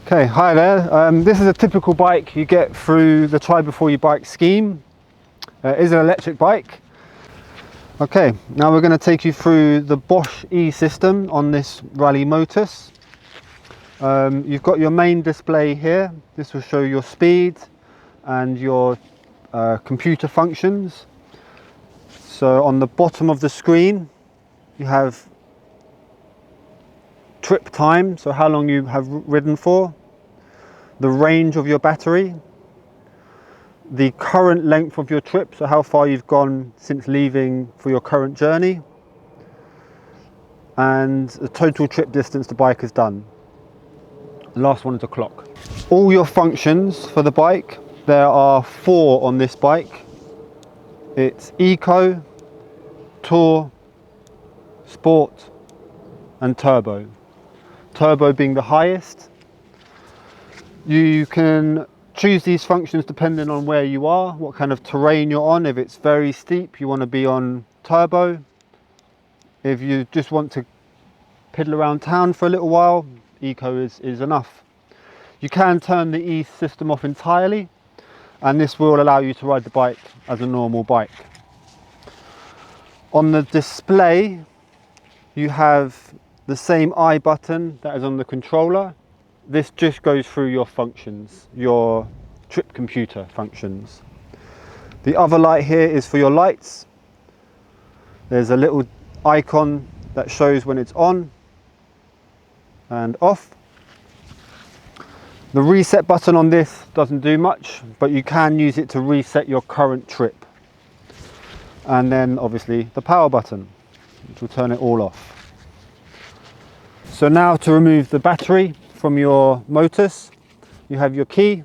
Okay, hi there. This is a typical bike you get through the Try Before You Bike scheme. It is an electric bike. Okay, now we're going to take you through the Bosch E system on this Rally Motus. You've got your main display here. This will show your speed and your computer functions. So on the bottom of the screen you have trip time, so how long you have ridden for, the range of your battery, the current length of your trip, so how far you've gone since leaving for your current journey, and the total trip distance the bike has done. The last one is a clock. All your functions for the bike, there are 4 on this bike. It's Eco, Tour, Sport and Turbo. Turbo being the highest. You can choose these functions depending on where you are, what kind of terrain you're on. If it's very steep, you want to be on Turbo. If you just want to piddle around town for a little while, Eco is enough. You can turn the E system off entirely, and this will allow you to ride the bike as a normal bike. On the display, you have the same I button that is on the controller. This just goes through your functions, your trip computer functions. The other light here is for your lights. There's a little icon that shows when it's on and off. The reset button on this doesn't do much, but you can use it to reset your current trip. And then obviously the power button, which will turn it all off. So now to remove the battery from your Motus, you have your key.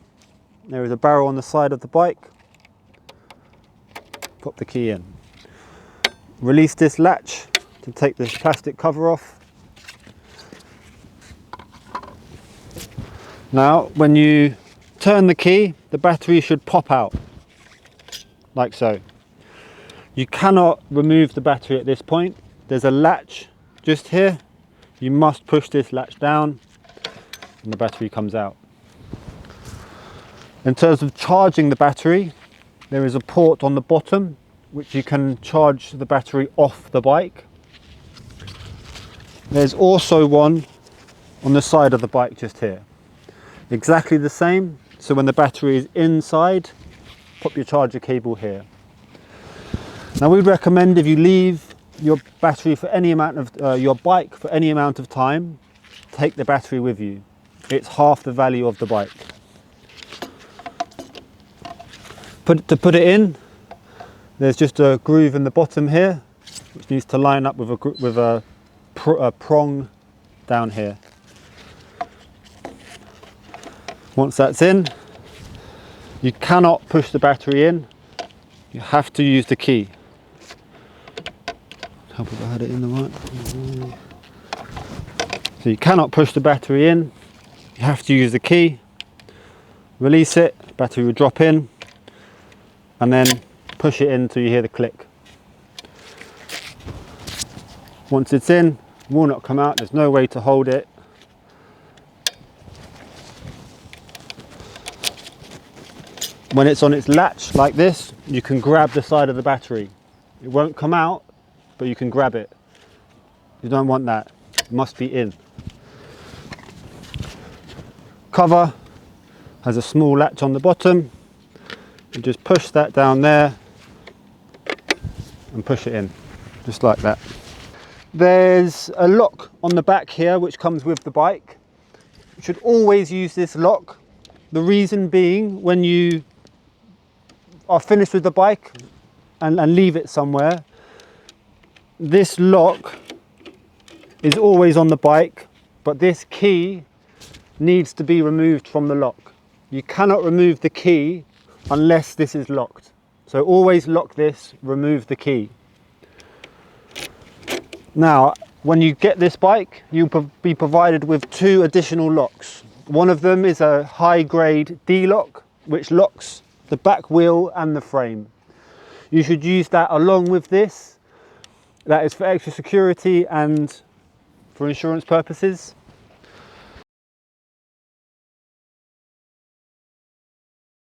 There is a barrel on the side of the bike. Pop the key in. Release this latch to take this plastic cover off. Now when you turn the key, the battery should pop out like so. You cannot remove the battery at this point. There's a latch just here. You must push this latch down and the battery comes out. In terms of charging the battery, there is a port on the bottom which you can charge the battery off the bike. There's also one on the side of the bike just here. Exactly the same, so when the battery is inside, pop your charger cable here. Now we'd recommend if you leave your battery for any amount of your bike for any amount of time, take the battery with you. It's half the value of the bike. To put it in, there's just a groove in the bottom here, which needs to line up with a prong down here. Once that's in, you cannot push the battery in. You have to use the key. Hope if I had it in the right. So you cannot push the battery in. You have to use the key. Release it. Battery will drop in, and then push it in until you hear the click. Once it's in, it will not come out. There's no way to hold it. When it's on its latch like this, you can grab the side of the battery. It won't come out, but you can grab it. You don't want that. It must be in. Cover has a small latch on the bottom. You just push that down there and push it in, just like that. There's a lock on the back here which comes with the bike. You should always use this lock. The reason being, when you are finished with the bike and leave it somewhere, this lock is always on the bike, but this key needs to be removed from the lock. You cannot remove the key unless this is locked. So always lock this, remove the key. Now, when you get this bike, you'll be provided with 2 additional locks. One of them is a high-grade D-lock, which locks the back wheel and the frame. You should use that along with this. That is for extra security and for insurance purposes.